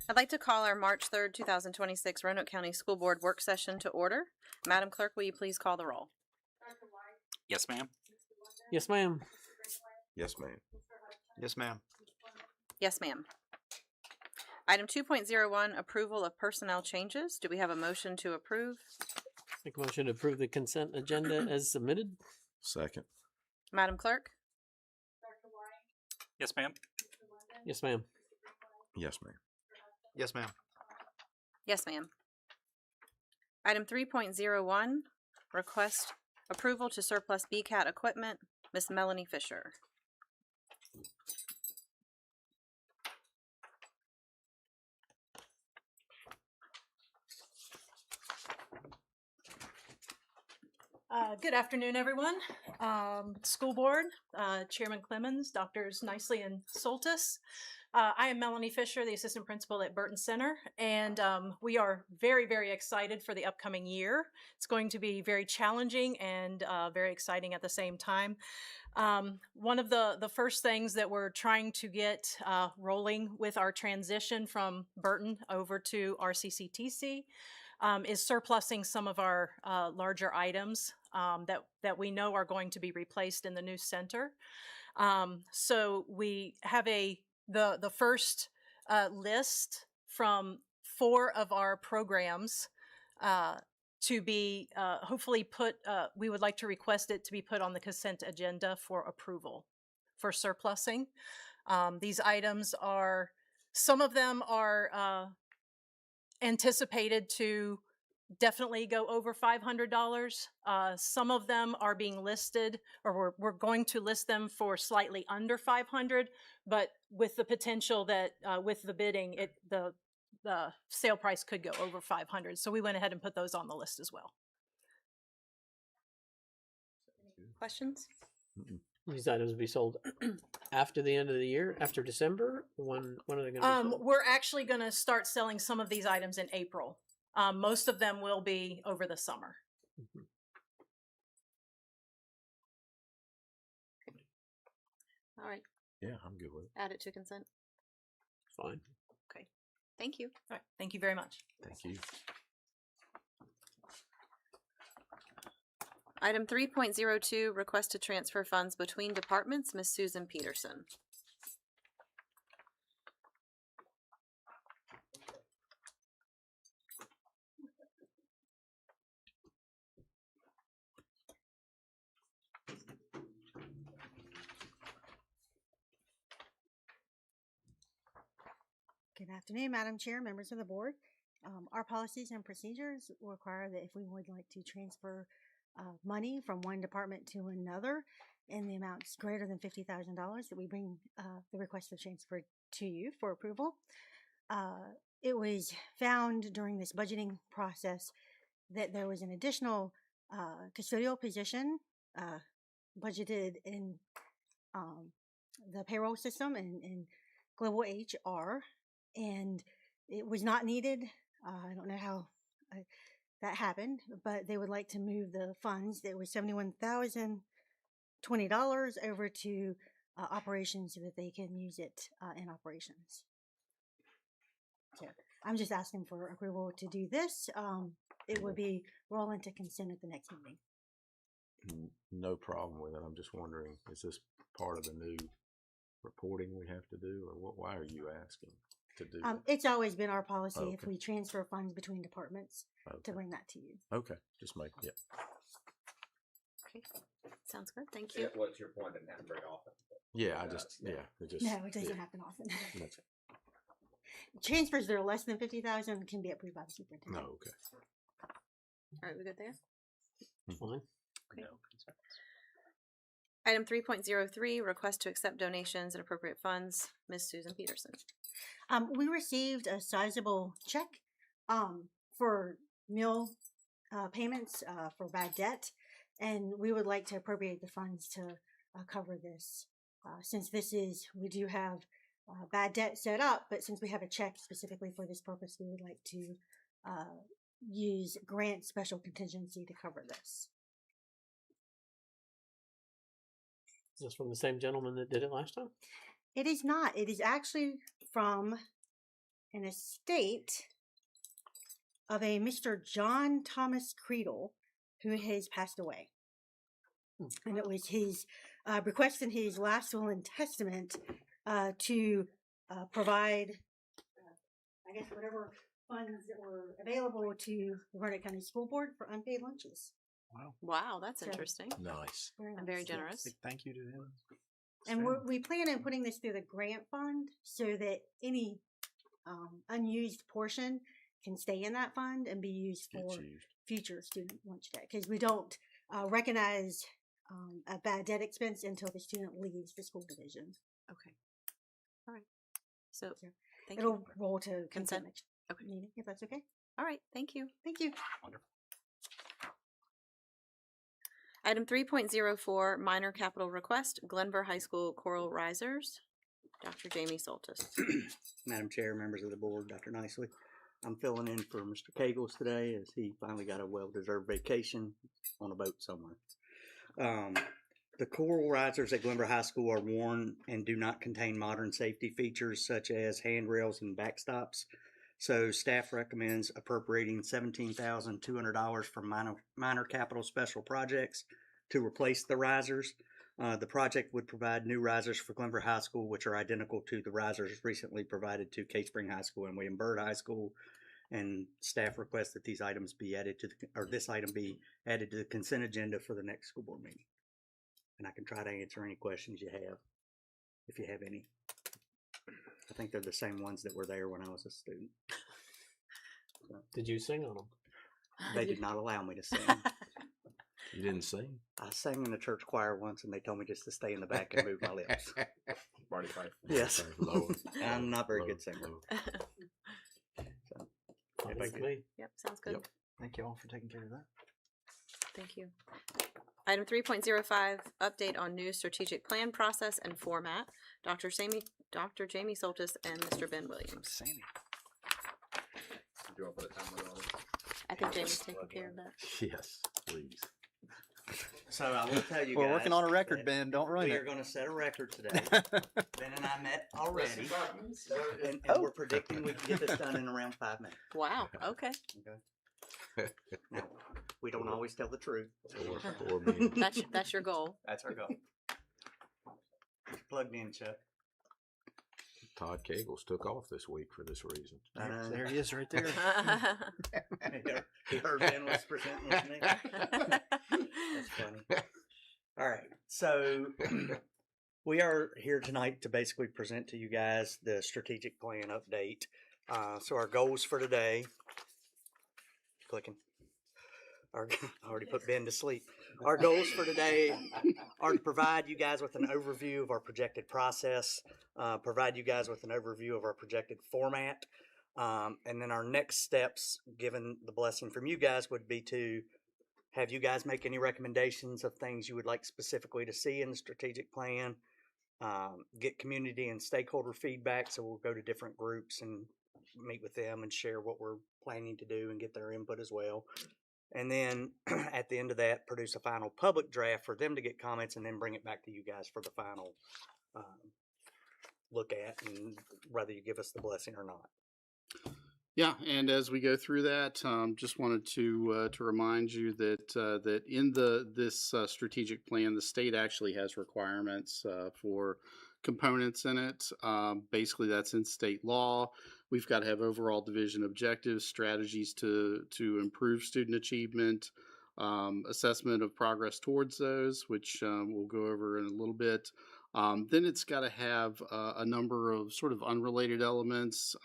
I'd like to call our March 3rd, 2026 Roanoke County School Board work session to order. Madam Clerk, will you please call the roll? Yes, ma'am. Yes, ma'am. Yes, ma'am. Yes, ma'am. Yes, ma'am. Item 2.01, approval of personnel changes. Do we have a motion to approve? Make a motion to approve the consent agenda as submitted. Second. Madam Clerk? Yes, ma'am. Yes, ma'am. Yes, ma'am. Yes, ma'am. Yes, ma'am. Item 3.01, request approval to surplus BCAT equipment. Miss Melanie Fisher. Good afternoon, everyone. School Board, Chairman Clemens, Doctors Nicely and Soltis. I am Melanie Fisher, the Assistant Principal at Burton Center, and we are very, very excited for the upcoming year. It's going to be very challenging and very exciting at the same time. One of the first things that we're trying to get rolling with our transition from Burton over to RCCTC is surplusing some of our larger items that we know are going to be replaced in the new center. So we have the first list from 4 of our programs to be hopefully put, we would like to request it to be put on the consent agenda for approval for surplusing. These items are, some of them are anticipated to definitely go over $500. Some of them are being listed, or we're going to list them for slightly under 500, but with the potential that with the bidding, the sale price could go over 500. So we went ahead and put those on the list as well. Questions? These items will be sold after the end of the year, after December. When are they going to be sold? We're actually going to start selling some of these items in April. Most of them will be over the summer. Mhm. All right, Yeah, I'm good with it. add it to consent. Fine. Okay, thank you. All right, thank you very much. Thank you. Item 3.02, request to transfer funds between departments. Miss Susan Peterson. Good afternoon, Madam Chair, members of the board. Our policies and procedures require that if we would like to transfer money from one department to another and the amounts greater than $50,000, that we bring the request of transfer to you for approval. It was found during this budgeting process that there was an additional custodial position budgeted in the payroll system and global HR, and it was not needed. I don't know how that happened, but they would like to move the funds. There was $71,020 over to operations so that they can use it in operations. So I'm just asking for approval to do this. It would be roll into consent at the next meeting. No problem with it. I'm just wondering, is this part of the new reporting we have to do, or what? Why are you asking to do that? It's always been our policy if Okay. we transfer funds between departments to Okay. bring that to you. Okay, just make, yeah. Okay, sounds good. Thank you. What's your point? Didn't happen very often. Yeah, it just, No, it doesn't happen often. That's- Transfers that are less than 50,000 can be approved by the No, superintendent. okay. All right, we good there? Fine. Okay. No concerns. Item 3.03, request to accept donations and appropriate funds. Miss Susan Peterson. We received a sizable check for meal payments for bad debt, and we would like to appropriate the funds to cover this. Since we do have bad debt set up, but since we have a check specifically for this purpose, we would like to use grant special contingency to cover this. Is this from the same gentleman that did it last time? It is not. It is actually from an estate of a Mr. John Thomas Creedle who has passed away. And it was his request in his last will and testament to provide, I guess, whatever funds that were available to the Roanoke County School Board for unpaid lunches. Wow. Wow, that's So- interesting. Nice. And very nice, generous. yes. Thank you to him. And we plan on putting this through the grant fund so that any unused portion can stay in that fund and be used Gets for used. future student lunch debt. Because we don't recognize a bad debt expense until the student leaves the school division. Okay. All right. So, So thank It'll you. roll to Consent. next Okay. meeting, if that's okay. All right. Thank you. Thank you. Item 3.04, minor capital request, Glenver High School Choral Risers. Dr. Jamie Soltis. Madam Chair, members of the board, Dr. Nicely. I'm filling in for Mr. Kegels today as he finally got a well-deserved vacation on a boat somewhere. The choral risers at Glenver High School are worn and do not contain modern safety features such as handrails and backstops. So staff recommends appropriating $17,200 from minor capital special projects to replace the risers. The project would provide new risers for Glenver High School, which are identical to the risers recently provided to Case Spring High School and William Byrd High School. And staff requests that these items be added to this item be added to the consent agenda for the next school board meeting. And I can try to answer any questions you have, if you have any. I think they're the same ones that were there when I was a student. Did you sing on them? They did not allow me to sing. You didn't sing? I sang in the church choir once, and they told me just to stay in the back and move my lips. Barty Fife. Yes. Lord. I'm not a very Lord, good singer. Lord. So, Fine If I with could- me. Yep, sounds good. Yep. Thank you all for taking care of that. Thank you. Item 3.05, update on new strategic plan process and format. Dr. Jamie Soltis and Mr. Ben Williams. Sammy. Do I put a timer on it? I think Jamie's taking care of that. Yes, please. so I will tell you We're guys working on a record, that Ben. Don't ruin We are it. going to set a record today. Ben and I met already, and we're predicting we can get this done in around 5 minutes. Wow, okay. Okay. Now, we don't always tell the truth. Or me. That's your goal. That's our goal. Plugged in, Chuck. Todd Kegels took off this week for this reason. There he is right there. He heard Ben was presenting with me. That's funny. All right. So we are here tonight to basically present to you guys the strategic plan update. So our goals for today, clicking. I already put Ben to sleep. Our goals for today are to provide you guys with an overview of our projected process, provide you guys with an overview of our projected format, and then our next steps, given the blessing from you guys, would be to have you guys make any recommendations of things you would like specifically to see in the strategic plan, get community and stakeholder feedback, so we'll go to different groups and meet with them and share what we're planning to do and get their input as well. And then at the end of that, produce a final public draft for them to get comments and then bring it back to you guys for the final look at and whether you give us the blessing or not. Yeah, and as we go through that, just wanted to remind you that that in this strategic plan, the state actually has requirements for components in it. Basically, that's in state law. We've got to have overall division objectives, strategies to improve student achievement, assessment of progress towards those, which we'll go over in a little bit. Then it's got to have a number of sort of unrelated elements,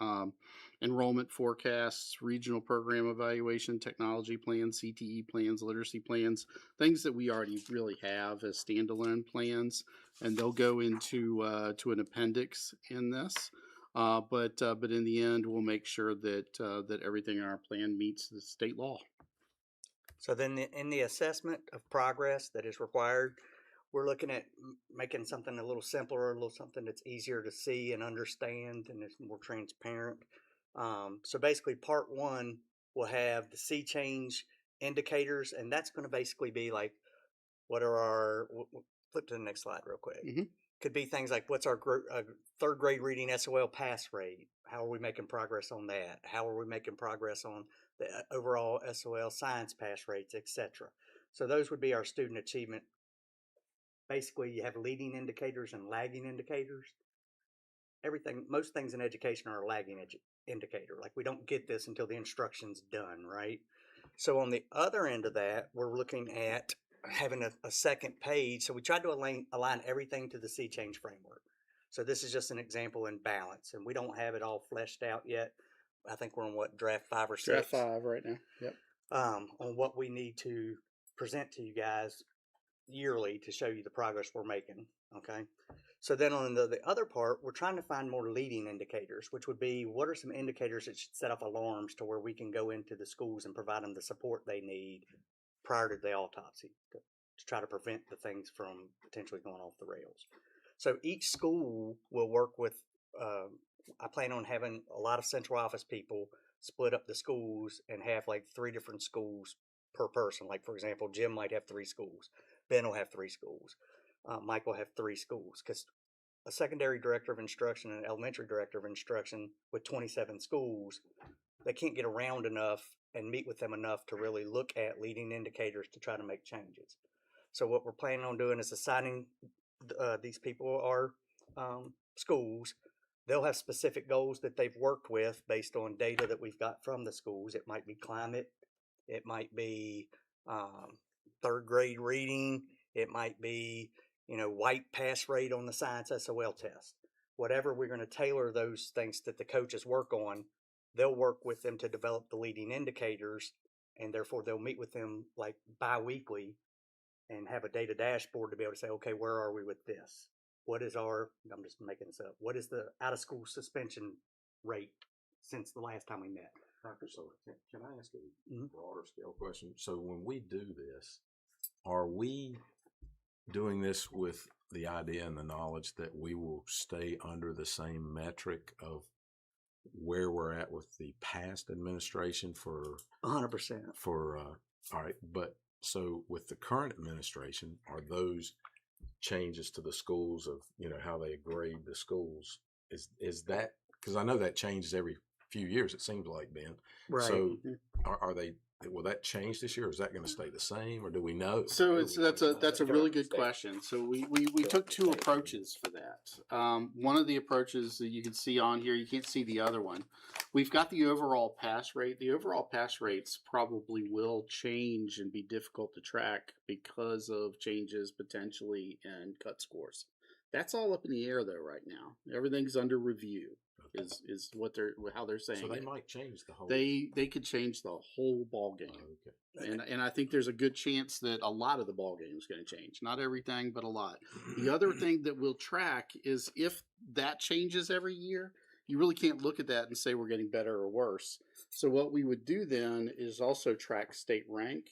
enrollment forecasts, regional program evaluation, technology plans, CTE plans, literacy plans, things that we already really have as standalone plans, and they'll go into to an appendix in this. But in the end, we'll make sure that everything in our plan meets the state law. So then in the assessment of progress that is required, we're looking at making something a little simpler, a little something that's easier to see and understand and is more transparent. So basically part one will have the sea change indicators, and that's going to basically be like, what are our, flip to the next slide real quick. Mhm. could be things like what's our third grade reading SOL pass rate? How are we making progress on that? How are we making progress on the overall SOL science pass rates, etc.? So those would be our student achievement. Basically, you have leading indicators and lagging indicators. Most things in education are a lagging indicator. Like we don't get this until the instruction's done, right? So on the other end of that, we're looking at having a second page. So we tried to align everything to the Sea Change framework. So this is just an example in balance, and we don't have it all fleshed out yet. I think we're on draft 5 or 6. Draft 5 right now. Yep. On what we need to present to you guys yearly to show you the progress we're making. Okay. So then on the other part, we're trying to find more leading indicators, which would be what are some indicators that should set off alarms to where we can go into the schools and provide them the support they need prior to the autopsy to try to prevent the things from potentially going off the rails. So each school will work with, I plan on having a lot of central office people split up the schools and have like 3 different schools per person. Like, for example, Jim might have 3 schools. Ben will have 3 schools. Mike will have 3 schools, because a secondary director of instruction and an elementary director of instruction with 27 schools, they can't get around enough and meet with them enough to really look at leading indicators to try to make changes. So what we're planning on doing is assigning these people our schools. They'll have specific goals that they've worked with based on data that we've got from the schools. It might be climate. It might be third grade reading. It might be, white pass rate on the science SOL test. Whatever, we're going to tailor those things that the coaches work on. They'll work with them to develop the leading indicators, and therefore they'll meet with them like bi-weekly and have a data dashboard to be able to say, okay, where are we with this? What is I'm just making this up, what is the out-of-school suspension rate since the last time we met? Dr. Soler, can I ask a broader scale question? So when we do this, are we doing this with the idea and the knowledge that we will stay under the same metric of where we're at with the past administration for 100%? All right, but so with the current administration, are those changes to the schools of, how they grade the schools, is that, because I know that changes every few years, it seems like, Ben. Right. So will that change this year, or is that going to stay the same, or do we know? So that's a really good question. So we took 2 approaches for that. One of the approaches that you can see on here, you can't see the other one. We've got the overall pass rate. The overall pass rates probably will change and be difficult to track because of changes potentially in cut scores. That's all up in the air though right now. Everything's under review. Is what how they're saying. So they it. might change the whole. They could change the whole ball game. Okay. And I think there's a good chance that a lot of the ball game is going to change. Not everything, but a lot. The other thing that we'll track is if that changes every year, you really can't look at that and say we're getting better or worse. So what we would do then is also track state rank,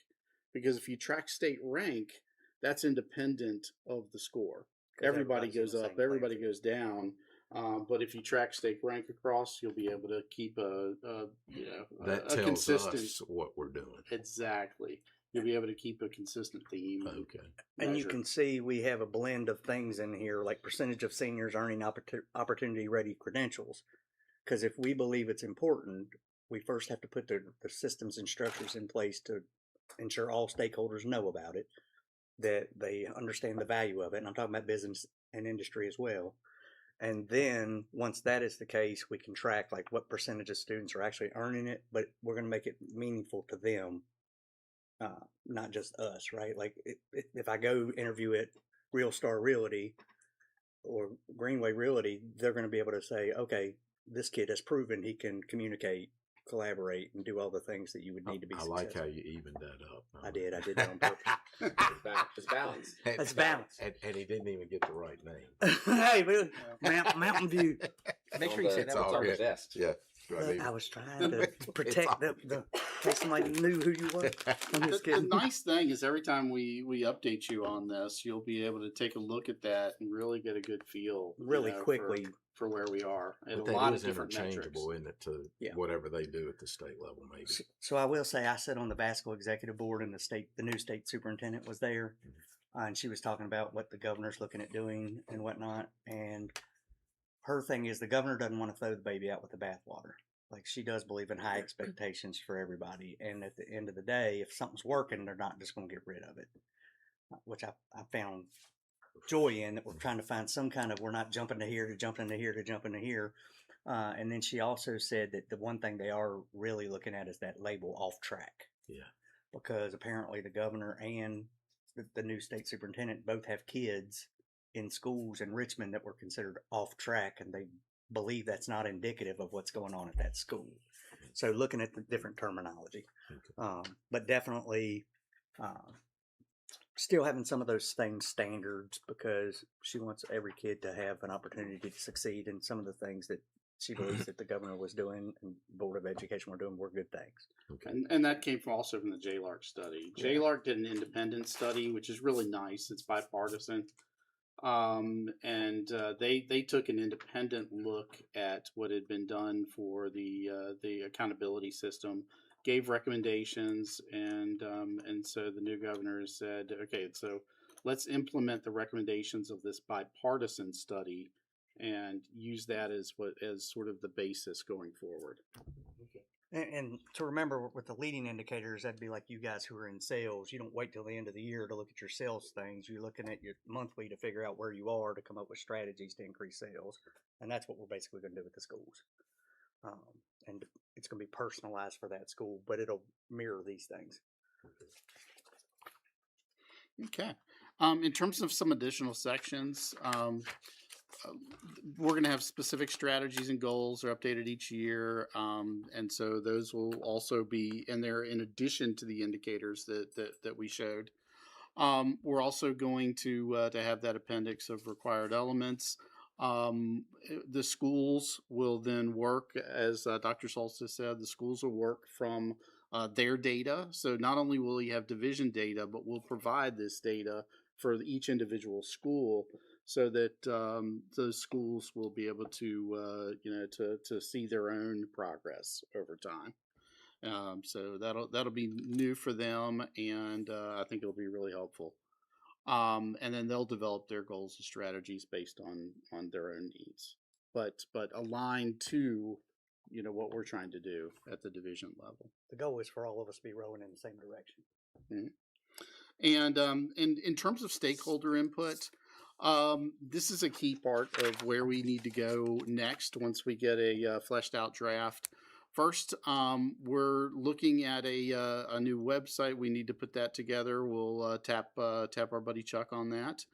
because if you track state rank, that's independent of the score. Everybody goes up, everybody goes down. But if you track state rank across, you'll be able to keep that tells consistent us what we're doing. Exactly. You'll be able to keep a consistent theme. Okay. And you can see we have a blend of things in here, like percentage of seniors earning opportunity-ready credentials. Because if we believe it's important, we first have to put the systems and structures in place to ensure all stakeholders know about it, that they understand the value of it. And I'm talking about business and industry as well. And then once that is the case, we can track like what percentage of students are actually earning it, but we're going to make it meaningful to them, not just us, right? Like if I go interview at Real Star Realty or Greenway Realty, they're going to be able to say, okay, this kid has proven he can communicate, collaborate, and do all the things that you would need to be successful. I like how you evened that up. I did that on purpose. It's balance. That's balance. And he didn't even get the right name. Hey, man, Mountain View. Make sure you say that was on the vest. Yeah. I was trying to protect the in case somebody knew who you were. I'm just The kidding. nice thing is every time we update you on this, you'll be able to take a look at that and really get a good feel Really quickly for where we are and But a lot that of is different metrics. interchangeable, isn't it, to Yeah. whatever they do at the state level, maybe. So I will say I sat on the Vasco Executive Board and the new state superintendent was there. and she was talking about what the governor's looking at doing and whatnot. And her thing is the governor doesn't want to throw the baby out with the bathwater. Like, she does believe in high expectations for everybody. And at the end of the day, if something's working, they're not just going to get rid of it, which I found joy in, that we're trying to find some kind of, we're not jumping to here to jumping to here to jumping to here. And then she also said that the one thing they are really looking at is that label off track. Yeah. Because apparently the governor and the new state superintendent both have kids in schools in Richmond that were considered off track, and they believe that's not indicative of what's going on at that school. So looking at the different terminology, but definitely still having some of those things standards, because she wants every kid to have an opportunity to succeed, and some of the things that she believes that the governor was doing and Board of Education were doing were good things. Okay. And that came from also from the JLARC study. Yeah. JLARC did an independent study, which is really nice. It's bipartisan. They took an independent look at what had been done for the accountability system, gave recommendations, and so the new governor said, okay, so let's implement the recommendations of this bipartisan study and use that as sort of the basis going forward. And to remember with the leading indicators, that'd be like you guys who are in sales. You don't wait till the end of the year to look at your sales things. You're looking at your monthly to figure out where you are to come up with strategies to increase sales. And that's what we're basically going to do with the schools. And it's going to be personalized for that school, but it'll mirror these things. Okay. In terms of some additional sections, we're going to have specific strategies and goals are updated each year. And so those will also be in there in addition to the indicators that we showed. We're also going to have that appendix of required elements. The schools will then work, as Dr. Solstice said, the schools will work from their data. So not only will you have division data, but we'll provide this data for each individual school, so that those schools will be able to to see their own progress over time. So that'll be new for them, and I think it'll be really helpful. And then they'll develop their goals and strategies based on their own needs, but aligned to what we're trying to do at the division level. The goal is for all of us to be rowing in the same direction. Mm-hmm. And in terms of stakeholder input, this is a key part of where we need to go next once we get a fleshed out draft. First, we're looking at a new website. We need to put that together. We'll tap our buddy Chuck on that.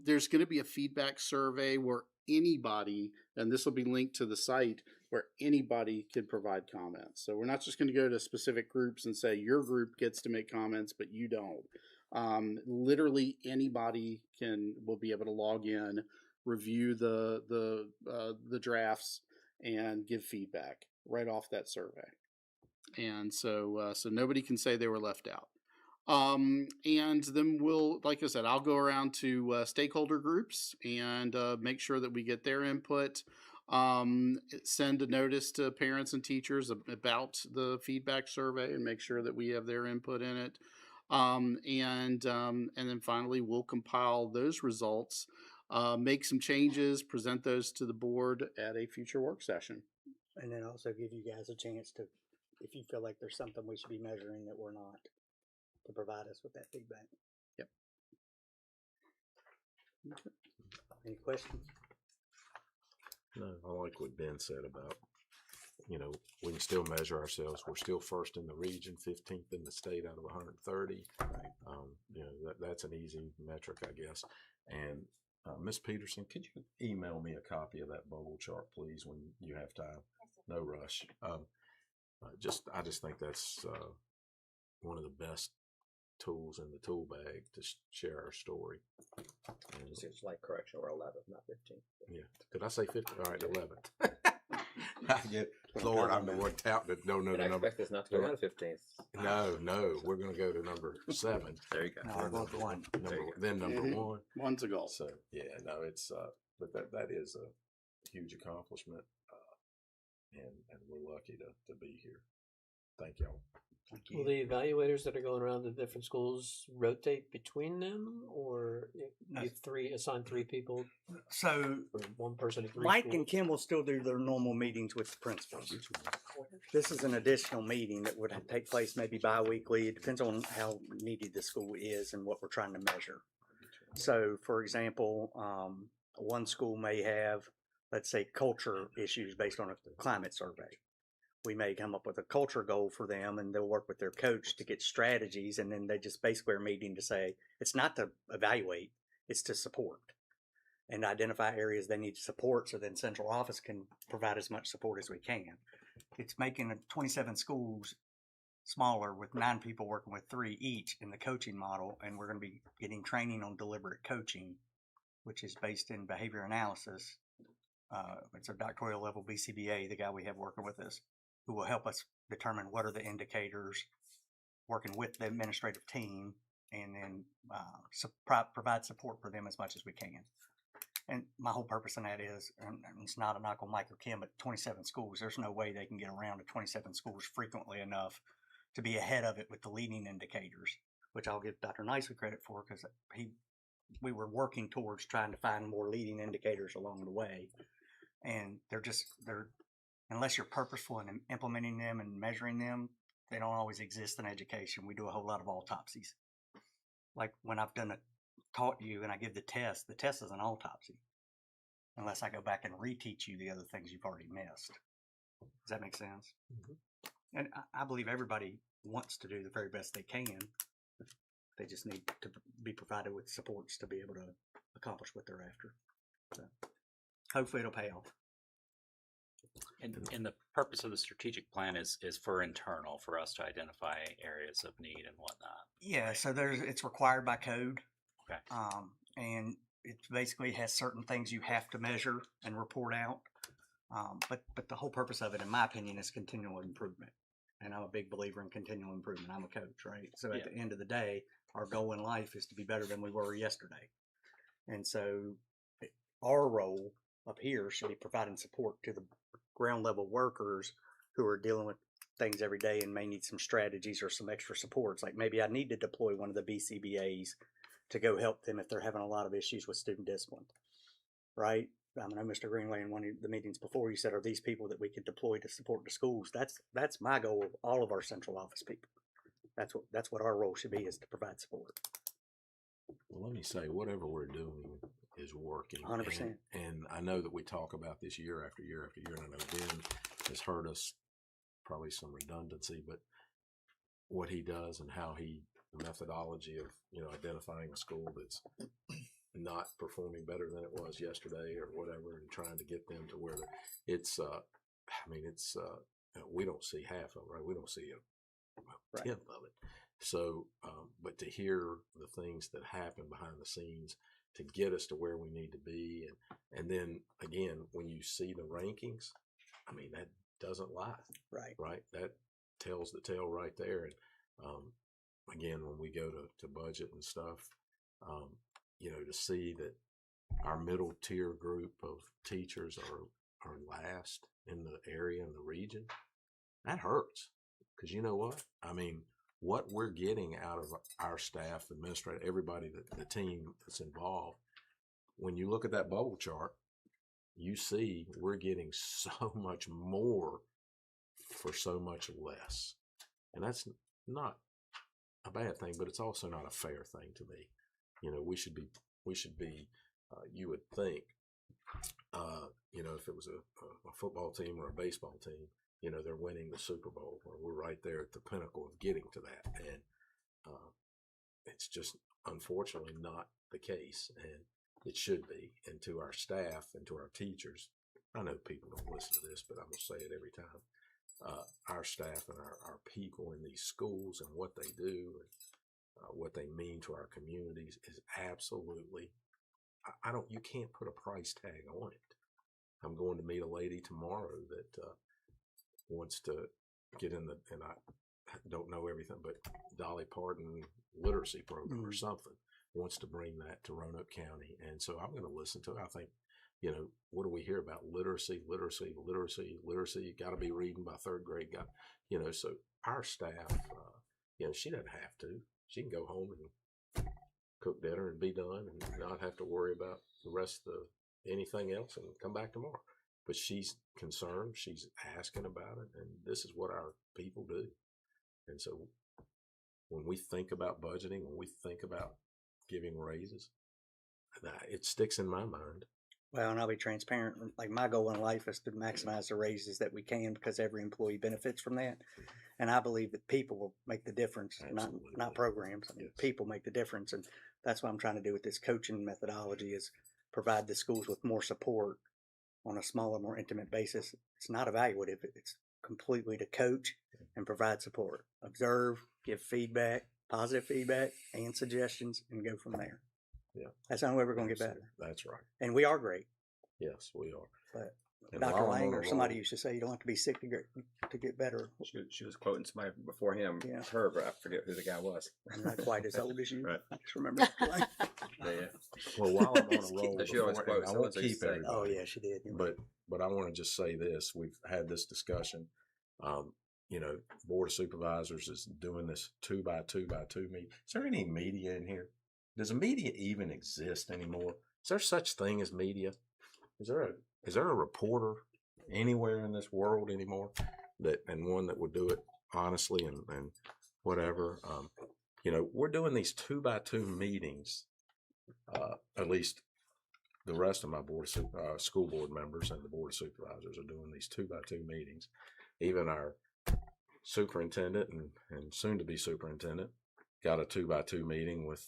There's going to be a feedback survey where anybody, and this will be linked to the site, where anybody can provide comments. So we're not just going to go to specific groups and say your group gets to make comments, but you don't. Literally anybody will be able to log in, review the drafts, and give feedback right off that survey. And so nobody can say they were left out. And then like I said, I'll go around to stakeholder groups and make sure that we get their input. Send a notice to parents and teachers about the feedback survey and make sure that we have their input in it. And then finally, we'll compile those results, make some changes, present those to the board at a future work session. And then also give you guys a chance to, if you feel like there's something we should be measuring that we're not, to provide us with that feedback. Yep. Okay. Any questions? No, I like what Ben said about, we can still measure ourselves. We're still first in the region, 15th in the state out of 130. Right. That's an easy metric, I guess. And Ms. Peterson, could you email me a copy of that bubble chart, please, when you have time? No rush. I just think that's one of the best tools in the tool bag to share our story. And It's like correction, we're 11th, not 15th. yeah, did I say 50? All right, 11th. I get, Lord, I'm the one tout that don't know And the I number. expect this not to go down to 15th. No, we're going to go to number 7. There you go. No, we're both one. Then number Mhm. 1. One's a goal. So yeah, no, it's but that is a huge accomplishment, and we're lucky to be here. Thank y'all. Thank Will the evaluators that are going around the different schools rotate between them, or No. you assign three people, So or one person at three Mike schools? and Kim will still do their normal meetings with the principals. This is an additional meeting that would take place maybe bi-weekly. It depends on how needy the school is and what we're trying to measure. So, for example, one school may have, let's say, culture issues based on a climate survey. We may come up with a culture goal for them, and they'll work with their coach to get strategies, and then they just basically are meeting to say, it's not to evaluate, it's to support and identify areas they need to support, so then central office can provide as much support as we can. It's making 27 schools smaller with 9 people working with 3 each in the coaching model, and we're going to be getting training on deliberate coaching, which is based in behavior analysis. It's a doctoral level BCBA, the guy we have working with us, who will help us determine what are the indicators, working with the administrative team, and then provide support for them as much as we can. And my whole purpose in that is, and it's not a knock on Mike or Kim, but 27 schools, there's no way they can get around to 27 schools frequently enough to be ahead of it with the leading indicators, which I'll give Dr. Nicely credit for, because we were working towards trying to find more leading indicators along the way. And they're unless you're purposeful in implementing them and measuring them, they don't always exist in education. We do a whole lot of autopsies. Like when I've taught you and I give the test is an autopsy, unless I go back and reteach you the other things you've already missed. Does that make sense? Mm-hmm. And I believe everybody wants to do the very best they can. They just need to be provided with supports to be able to accomplish what they're after. So hopefully it'll pay off. And the purpose of the strategic plan is for internal, for us to identify areas of need and whatnot. Yeah, so it's required by code. Okay. And it basically has certain things you have to measure and report out. But the whole purpose of it, in my opinion, is continual improvement. And I'm a big believer in continual improvement. I'm a coach, right? So at the end of the day, our goal in life is to be better than we were yesterday. And so our role up here should be providing support to the ground level workers who are dealing with things every day and may need some strategies or some extra supports. Like maybe I need to deploy one of the BCBAs to go help them if they're having a lot of issues with student discipline, right? I know Mr. Greenway in one of the meetings before, you said, are these people that we could deploy to support the schools? That's my goal of all of our central office people. That's what our role should be, is to provide support. Well, let me say, whatever we're doing is working. 100%. And I know that we talk about this year after year after year, and I know Ben has heard us, probably some redundancy, but what he does and how the methodology of, identifying a school that's not performing better than it was yesterday or whatever, and trying to get them to where we don't see half of it, right? We don't see a tenth of it. So, but to hear the things that happen behind the scenes to get us to where we need to be. And then again, when you see the rankings, that doesn't lie. Right. That tells the tale right there. And, again, when we go to budget and stuff, to see that our middle tier group of teachers are last in the area, in the region, that hurts. Because you know what? What we're getting out of our staff, administrator, everybody, the team that's involved, when you look at that bubble chart, you see we're getting so much more for so much less. And that's not a bad thing, but it's also not a fair thing to me. We should be, you would think, if it was a football team or a baseball team, they're winning the Super Bowl, or we're right there at the pinnacle of getting to that. And it's just unfortunately not the case, and it should be. And to our staff and to our teachers, I know people don't listen to this, but I'm going to say it every time. Our staff and our people in these schools and what they do and what they mean to our communities is absolutely, you can't put a price tag on it. I'm going to meet a lady tomorrow that wants to get in and I don't know everything, but Dolly Parton literacy program or something, wants to bring that to Roanoke County. And so I'm going to listen to it. I think you know, what do we hear about? Literacy. You got to be reading by third grade. You know, so our staff, you know, she doesn't have to. She can go home and cook dinner and be done and not have to worry about the rest of anything else and come back tomorrow. But she's concerned. She's asking about it. And this is what our people do. And so when we think about budgeting, when we think about giving raises, it sticks in my mind. Well, and I'll be transparent. Like, my goal in life is to maximize the raises that we can, because every employee benefits from that. And I believe that people will make the difference, not programs. I mean, Yes. people make the difference. And that's what I'm trying to do with this coaching methodology, is provide the schools with more support on a smaller, more intimate basis. It's not evaluative. It's completely to coach and provide support. Observe, give feedback, positive feedback and suggestions, and go from there. Yeah. That's the only way we're going to get better. That's right. And we are great. Yes, we are. But And Dr. while I'm Lang on or a somebody roll- used to say you don't have to be sick to get better. She was quoting somebody before him, Yeah. her, but I forget who the guy was. I'm not quite as old as you. Right. I just remember. Yeah. Well, while I'm on a roll, She always before- quotes I someone, won't so you keep say, everybody. Oh yeah, she did. You're right. But I want to just say this: we've had this discussion. You know, Board of Supervisors is doing this 2x2x2 meeting. Is there any media in here? Does a media even exist anymore? Is there such thing as media? Is there a reporter anywhere in this world anymore and one that would do it honestly and whatever? You know, we're doing these 2x2 meetings. At least the rest of my school board members and the Board of Supervisors are doing these 2x2 meetings. Even our superintendent and soon to be superintendent got a 2x2 meeting with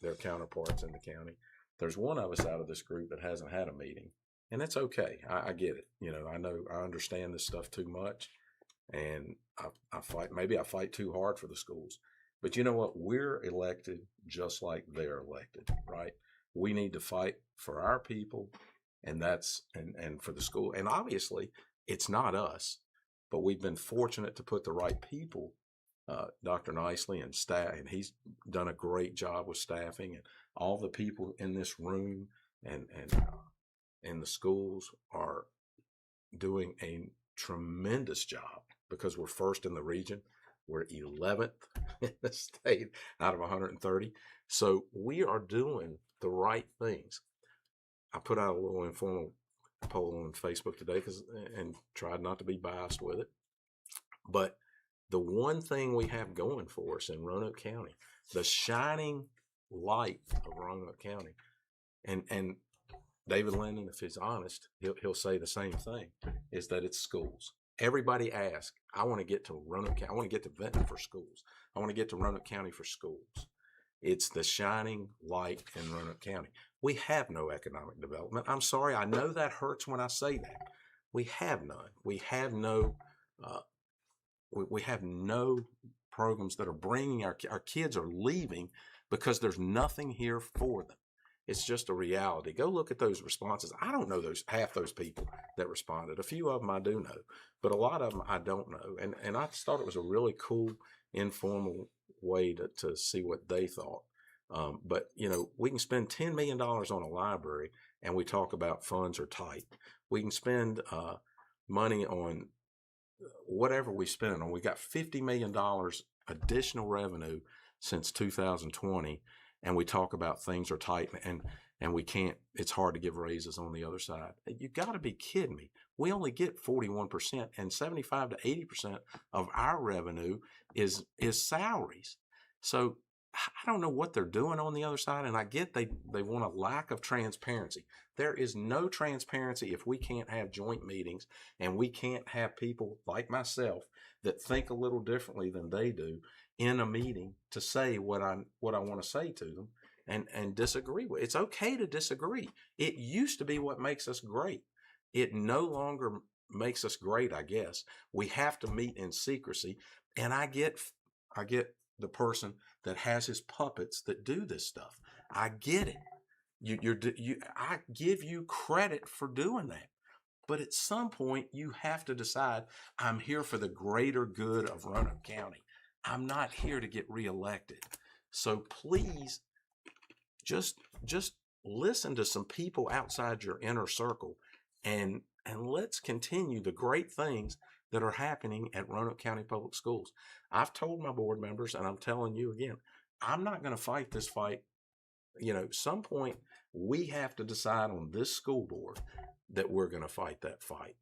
their counterparts in the county. There's one of us out of this group that hasn't had a meeting, and it's okay. I get it. You know, I understand this stuff too much, and I fight too hard for the schools. But you know what? We're elected just like they're elected, right? We need to fight for our people, and and for the school. And obviously, it's not us, but we've been fortunate to put the right people. Dr. Nicely and staff, and he's done a great job with staffing, and all the people in this room and in the schools are doing a tremendous job, because we're first in the region. We're 11th in the state out of 130. So we are doing the right things. I put out a little informal poll on Facebook today and tried not to be biased with it. But the one thing we have going for us in Roanoke County, the shining light of Roanoke County, and David Linden, if he's honest, he'll say the same thing, is that it's schools. Everybody asks, I want to get to Roanoke County. I want to get to Benton for schools. I want to get to Roanoke County for schools. It's the shining light in Roanoke County. We have no economic development. I'm sorry. I know that hurts when I say that. We have none. We have no programs that are bringing our kids are leaving because there's nothing here for them. It's just a reality. Go look at those responses. I don't know half those people that responded. A few of them I do know, but a lot of them I don't know. And I thought it was a really cool, informal way to see what they thought. But, you know, we can spend $10 million on a library and we talk about funds are tight. We can spend money on whatever we spend it on. We got $50 million additional revenue since 2020. And we talk about things are tight and we can't, it's hard to give raises on the other side. You got to be kidding me. We only get 41%, and 75 to 80% of our revenue is salaries. So I don't know what they're doing on the other side. And I get they want a lack of transparency. There is no transparency if we can't have joint meetings and we can't have people like myself that think a little differently than they do in a meeting to say what I want to say to them and disagree with. It's okay to disagree. It used to be what makes us great. It no longer makes us great, I guess. We have to meet in secrecy. And I get the person that has his puppets that do this stuff. I get it. I give you credit for doing that. But at some point you have to decide, I'm here for the greater good of Roanoke County. I'm not here to get reelected. So please just listen to some people outside your inner circle and let's continue the great things that are happening at Roanoke County Public Schools. I've told my board members, and I'm telling you again, I'm not going to fight this fight. You know, some point we have to decide on this school board that we're going to fight that fight.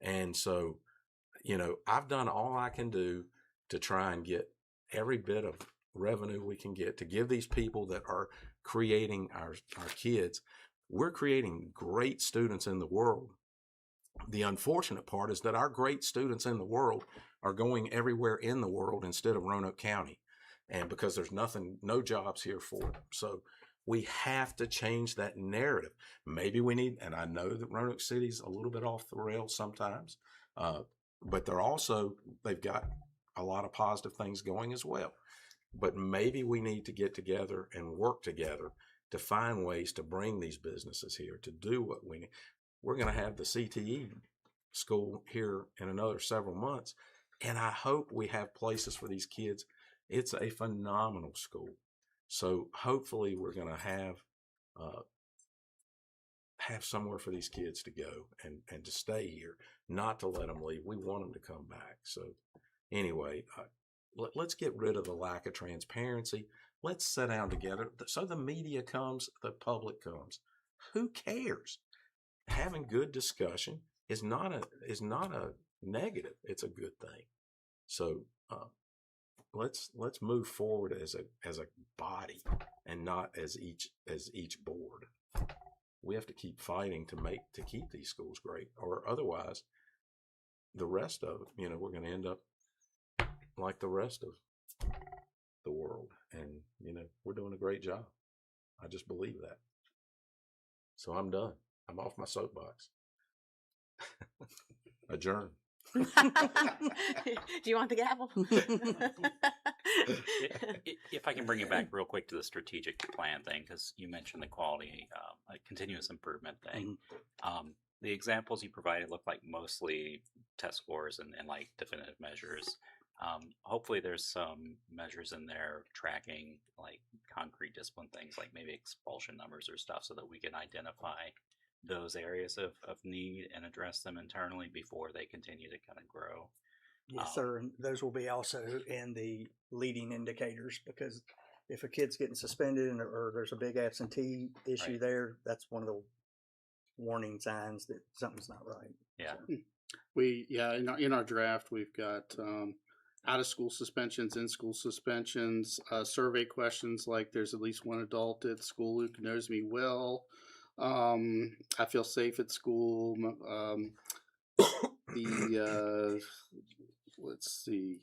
And so, you know, I've done all I can do to try and get every bit of revenue we can get to give these people that are creating our kids. We're creating great students in the world. The unfortunate part is that our great students in the world are going everywhere in the world instead of Roanoke County. And because there's no jobs here for them. So we have to change that narrative. Maybe we need, and I know that Roanoke City's a little bit off the rails sometimes, but they've got a lot of positive things going as well. But maybe we need to get together and work together to find ways to bring these businesses here to do what we need. We're going to have the CTE school here in another several months, and I hope we have places for these kids. It's a phenomenal school. So hopefully we're going to have somewhere for these kids to go and to stay here, not to let them leave. We want them to come back. So anyway, let's get rid of the lack of transparency. Let's sit down together. So the media comes, the public comes. Who cares? Having good discussion is not a negative. It's a good thing. So let's move forward as a body and not as each board. We have to keep fighting to keep these schools great, or otherwise the rest of it, we're going to end up like the rest of the world. And we're doing a great job. I just believe that. So I'm done. I'm off my soapbox. Adjourn. Do you want the gavel? If I can bring you back real quick to the strategic plan thing, because you mentioned the quality, continuous improvement thing. The examples you provided look like mostly test scores and like definitive measures. Hopefully there's some measures in there tracking like concrete discipline things, like maybe expulsion numbers or stuff, so that we can identify those areas of need and address them internally before they continue to kind of grow. Yes, sir. And those will be also in the leading indicators, because if a kid's getting suspended or there's a big absentee issue there, that's one of the warning signs that something's not right. Yeah. So. In our draft, we've got out of school suspensions, in school suspensions, survey questions like there's at least one adult at school who knows me well. I feel safe at school. Let's see.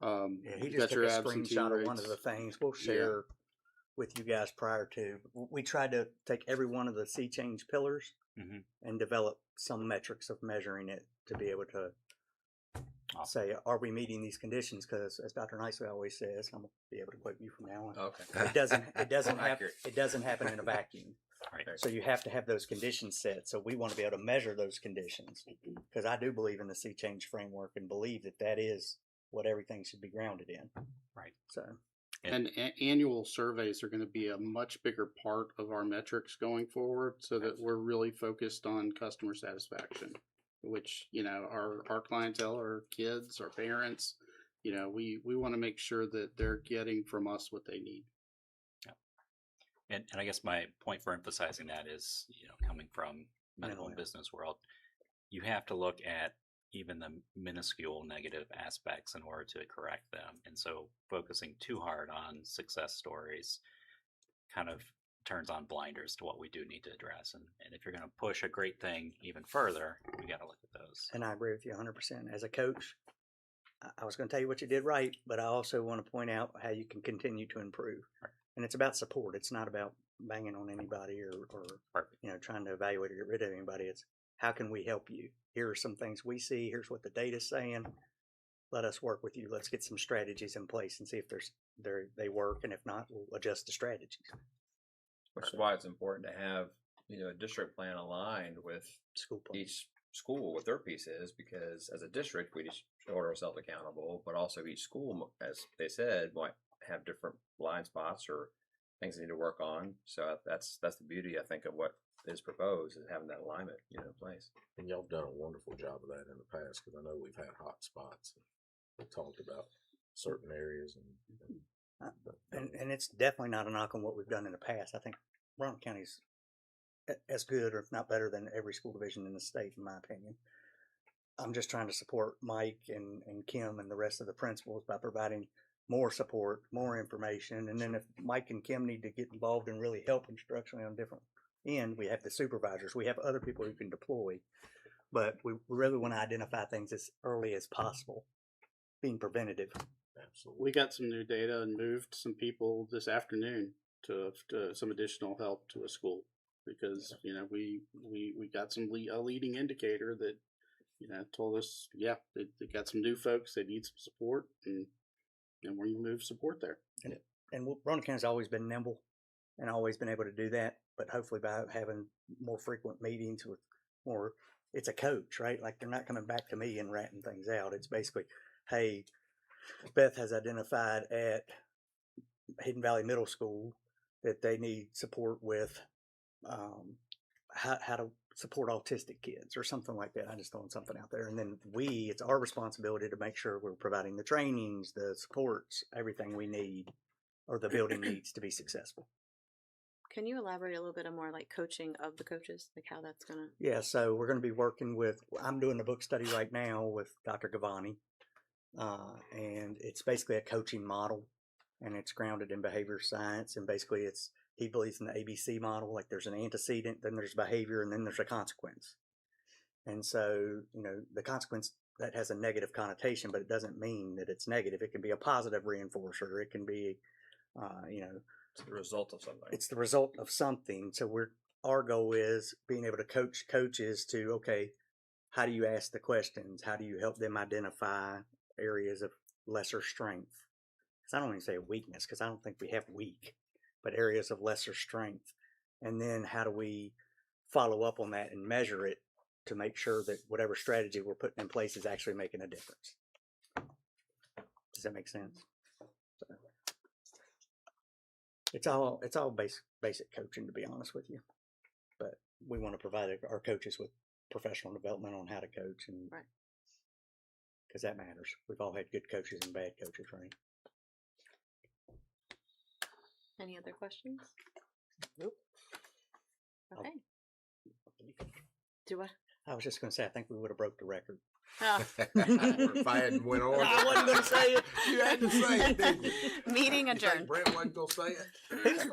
He just took a screenshot of one of the things we'll share with you guys prior to. We tried to take every one of the sea change pillars and develop some metrics of measuring it to be able to say, are we meeting these conditions? Because as Dr. Nicely always says, I'm gonna be able to quote you from now on. Okay. It doesn't happen in a vacuum. Right. So you have to have those conditions set. So we want to be able to measure those conditions, because I do believe in the sea change framework and believe that is what everything should be grounded in. Right. So. And annual surveys are going to be a much bigger part of our metrics going forward, so that we're really focused on customer satisfaction, which, our clientele, our kids, our parents, we want to make sure that they're getting from us what they need. And I guess my point for emphasizing that is, coming from medical and business world, you have to look at even the minuscule negative aspects in order to correct them. And so focusing too hard on success stories kind of turns on blinders to what we do need to address. And if you're going to push a great thing even further, we got to look at those. And I agree with you 100%. As a coach, I was going to tell you what you did right, but I also want to point out how you can continue to improve. Right. And it's about support. It's not about banging on anybody or trying to evaluate or get rid of anybody. It's how can we help you? Here are some things we see. Here's what the data's saying. Let us work with you. Let's get some strategies in place and see if they work. And if not, we'll adjust the strategies. Which is why it's important to have, a district plan aligned with each school, what their piece is, because as a district, we just hold ourselves accountable, but also each school, as they said, might have different blind spots or things they need to work on. So that's the beauty, I think, of what is proposed, is having that alignment, in place. And y'all have done a wonderful job of that in the past, because I know we've had hot spots. We talked about certain areas And it's definitely not a knock on what we've done in the past. I think Roanoke County's as good, or if not better, than every school division in the state, in my opinion. I'm just trying to support Mike and Kim and the rest of the principals by providing more support, more information. And then if Mike and Kim need to get involved and really help instructionally on different end, we have the supervisors, we have other people who can deploy. But we really want to identify things as early as possible, being preventative. Absolutely. We got some new data and moved some people this afternoon to some additional help to a school, because we got a leading indicator that told us they got some new folks, they need some support, and we move support there. And Roanoke County's always been nimble and always been able to do that, but hopefully by having more frequent meetings with more, it's a coach, right? Like, they're not coming back to me and ratting things out. It's basically, hey, Beth has identified at Hidden Valley Middle School that they need support with how to support autistic kids or something like that. I just throwing something out there. And then it's our responsibility to make sure we're providing the trainings, the supports, everything we need or the building needs to be successful. Can you elaborate a little bit on more like coaching of the coaches, like how that's gonna? Yeah, so we're going to be working with, I'm doing a book study right now with Dr. Gavani, and it's basically a coaching model, and it's grounded in behavior science, and basically he believes in the ABC model, like there's an antecedent, then there's behavior, and then there's a consequence. And so, the consequence, that has a negative connotation, but it doesn't mean that it's negative. It can be a positive reinforcer. It can be, It's the result of something. it's the result of something. So our goal is being able to coach coaches to, okay, how do you ask the questions? How do you help them identify areas of lesser strength? Because I don't even say a weakness, because I don't think we have weak, but areas of lesser strength. And then how do we follow up on that and measure it to make sure that whatever strategy we're putting in place is actually making a difference? Does that make sense? So, it's all basic coaching, to be honest with you. But we want to provide our coaches with professional development on how to coach, and Right. Because that matters. We've all had good coaches and bad coaches, right? Any other questions? Nope. Okay. Do I? I was just going to say, I think we would have broke the record. Oh. If I hadn't went on, I wasn't going to say it. You had to say it, didn't you? Meeting You think adjourned. Brent wasn't gonna say it?